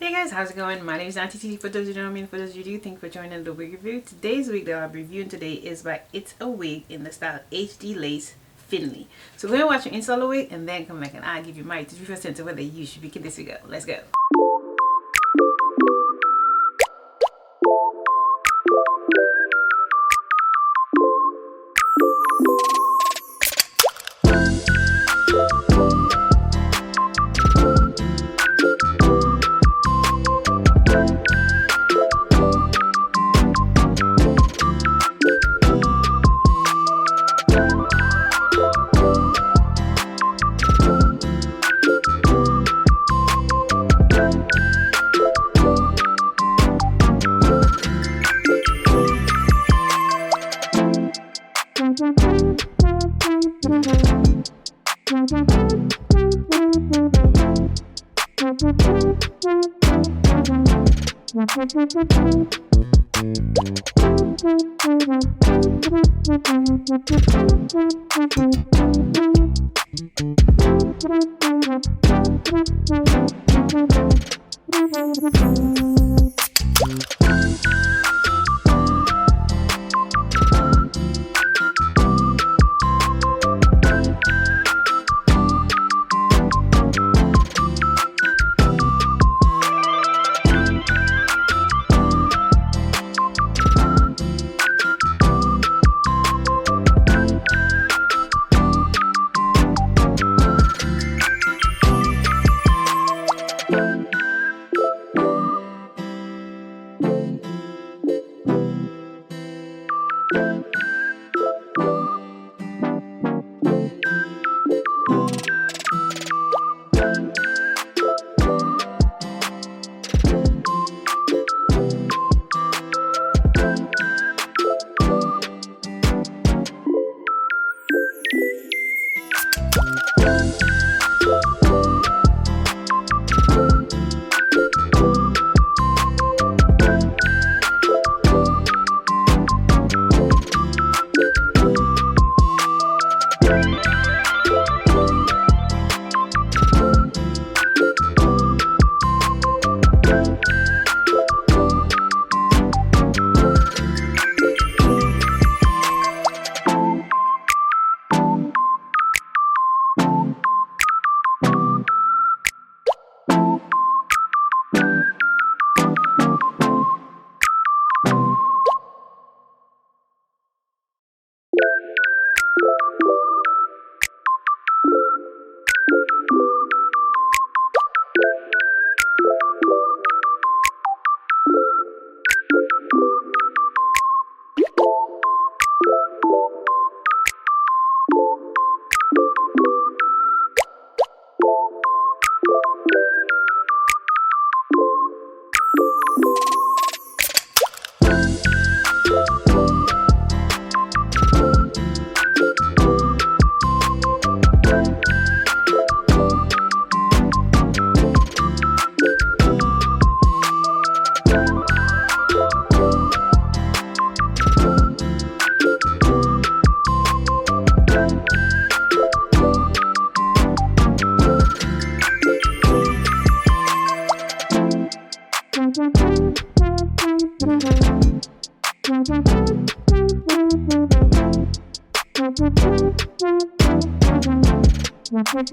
Hey guys, how's it going? My name is Auntie T. For those who don't know me, and for those of you who do, thank you for joining the wig review. Today's wig that I'll be reviewing today is by It's a Wig in the style HD Lace Finely. So go ahead and watch me install the wig and then come back and I'll give you my 3% of whether you should be getting this wig up. Let's go.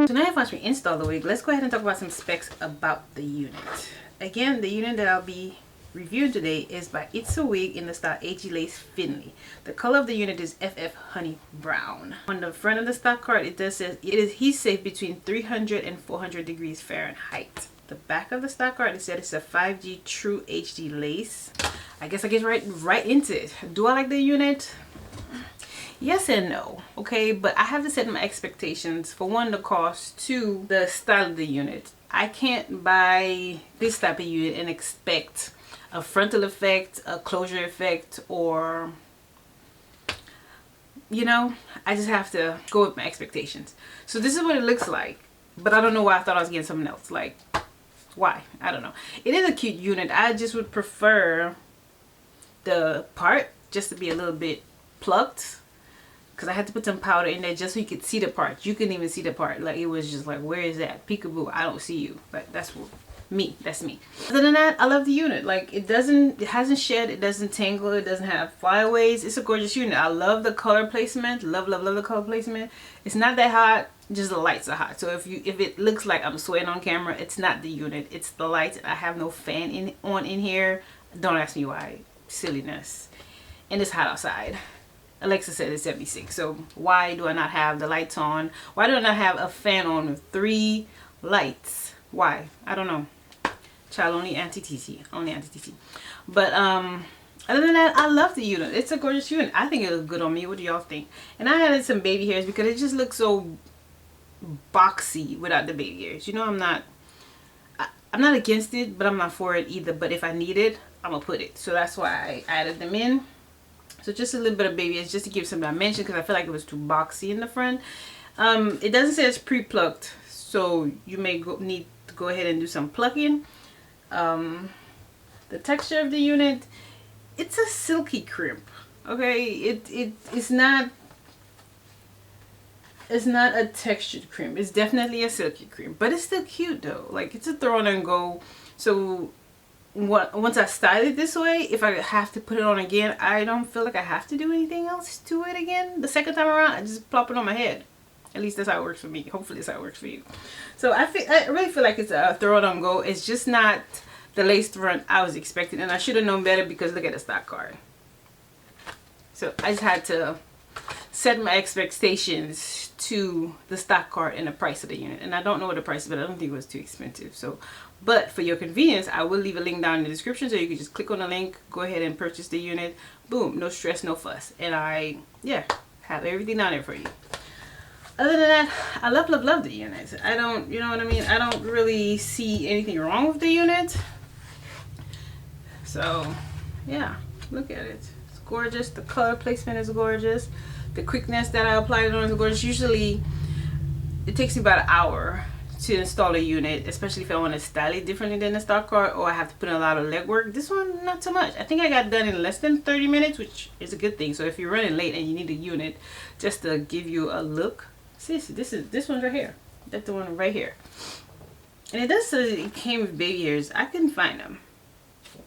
So now I've watched me install the wig, let's go ahead and talk about some specs about the unit. Again, the unit that I'll be reviewing today is by It's a Wig in the style HD Lace Finely. The color of the unit is FF Honey Brown. On the front of the stock card, it does say it is heat safe between 300 and 400 degrees Fahrenheit. The back of the stock card, it said it's a 5G True HD Lace. I guess I get right into it. Do I like the unit? Yes and no, okay, but I have to set my expectations. For one, the cost. Two, the style of the unit. I can't buy this type of unit and expect a frontal effect, a closure effect, or, you know, I just have to go with my expectations. So this is what it looks like, but I don't know why I thought I was getting something else. Like, why? I don't know. It is a cute unit. I just would prefer the part just to be a little bit plucked, because I had to put some powder in there just so you could see the part. You couldn't even see the part. Like, it was just like, where is that? Peekaboo, I don't see you. Like, that's That's me. Other than that, I love the unit. Like, it hasn't shed, it doesn't tangle, it doesn't have flyaways. It's a gorgeous unit. I love the color placement. Love the color placement. It's not that hot, just the lights are hot. So if it looks like I'm sweating on camera, it's not the unit, it's the lights. I have no fan on in here. Don't ask me why. Silliness. And it's hot outside. Alexa said it's 76. So why do I not have the lights on? Why do I not have a fan on with 3 lights? Why? I don't know. Child, only Auntie TT. Only Auntie TT. But other than that, I love the unit. It's a gorgeous unit. I think it looks good on me. What do y'all think? And I added some baby hairs because it just looks so boxy without the baby hairs. You know, I'm not against it, but I'm not for it either. But if I need it, I'm gonna put it. So that's why I added them in. So just a little bit of baby hairs just to give some dimension, because I feel like it was too boxy in the front. It doesn't say it's pre-plucked, so you may need to go ahead and do some plucking. The texture of the unit, it's a silky crimp. Okay, it's not a textured crimp. It's definitely a silky crimp, but it's still cute though. Like, it's a throw on and go. So once I style it this way, if I have to put it on again, I don't feel like I have to do anything else to it again. The second time around, I just plop it on my head. At least that's how it works for me. Hopefully that's how it works for you. So I really feel like it's a throw it on go. It's just not the lace front I was expecting, and I should have known better because look at the stock card. So I just had to set my expectations to the stock card and the price of the unit. And I don't know what the price is, but I don't think it was too expensive. So, but for your convenience, I will leave a link down in the description so you can just click on the link, go ahead and purchase the unit. Boom, no stress, no fuss. And I have everything down there for you. Other than that, I love the unit. I don't, you know what I mean? I don't really see anything wrong with the unit. So, yeah, look at it. It's gorgeous. The color placement is gorgeous. The quickness that I applied it on is gorgeous. Usually, it takes me about an hour to install a unit, especially if I want to style it differently than the stock card, or I have to put in a lot of legwork. This one, not so much. I think I got done in less than 30 minutes, which is a good thing. So if you're running late and you need a unit just to give you a look, see, this one's right here. That's the one right here. And it does say it came with baby hairs. I couldn't find them.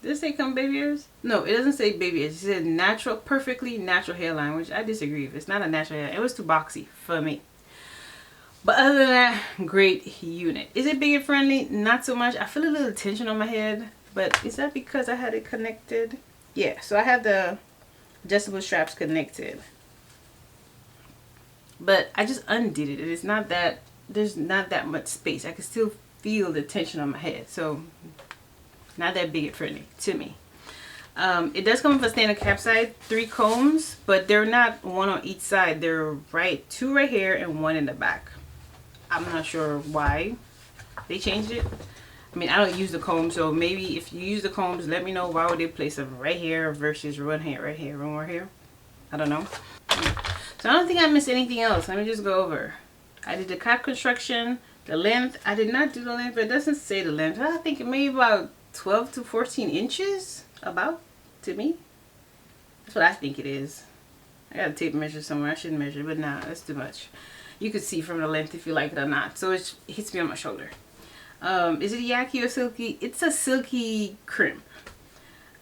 Does it say come baby hairs? No, it doesn't say baby hairs. It says natural, perfectly natural hairline, which I disagree with. It's not a natural hairline. It was too boxy for me. But other than that, great unit. Is it big and friendly? Not so much. I feel a little tension on my head, but is that because I had it connected? Yeah, so I have the adjustable straps connected. But I just undid it. It's not that, there's not that much space. I can still feel the tension on my head. So not that big and friendly to me. It does come with a standard cap side, 3 combs, but they're not one on each side. They're 2 right here and 1 in the back. I'm not sure why they changed it. I mean, I don't use the comb, so maybe if you use the combs, let me know why would they place them right here versus one here, right here, one more here. I don't know. So I don't think I missed anything else. Let me just go over. I did the cap construction, the length. I did not do the length, but it doesn't say the length. I think it may be about 12 to 14 inches, about, to me. That's what I think it is. I got a tape measure somewhere. I shouldn't measure, but nah, that's too much. You could see from the length if you like it or not. So it hits me on my shoulder. Is it yaki or silky? It's a silky crimp.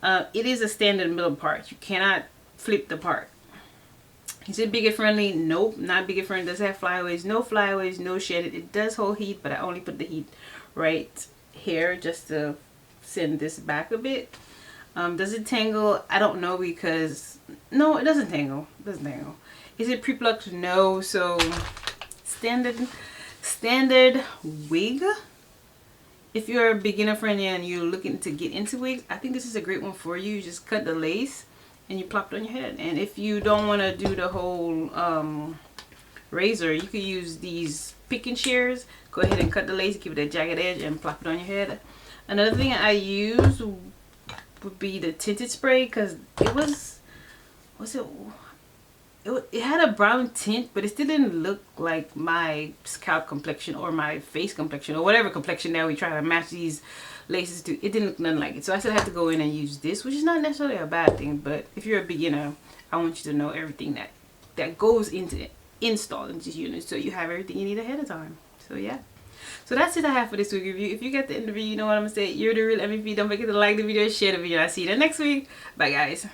It is a standard middle part. You cannot flip the part. Is it big and friendly? Nope, not big and friendly. Does it have flyaways? No flyaways, no shedded. It does hold heat, but I only put the heat right here just to send this back a bit. Does it tangle? I don't know, because no, it doesn't tangle. It doesn't tangle. Is it pre-plucked? No. So standard wig. If you're a beginner friendly and you're looking to get into wigs, I think this is a great one for you. You just cut the lace and you plop it on your head. And if you don't want to do the whole razor, you could use these picking shears. Go ahead and cut the lace, give it a jagged edge, and plop it on your head. Another thing I use would be the tinted spray, because it had a brown tint, but it still didn't look like my scalp complexion or my face complexion or whatever complexion that we try to match these laces to. It didn't look nothing like it. So I still had to go in and use this, which is not necessarily a bad thing, but if you're a beginner, I want you to know everything that goes into installing these units, so you have everything you need ahead of time. So yeah. So that's it I have for this week review. If you get the end of the video, you know what I'm gonna say. You're the real MVP. Don't forget to like the video, share the video. I'll see you next week. Bye guys.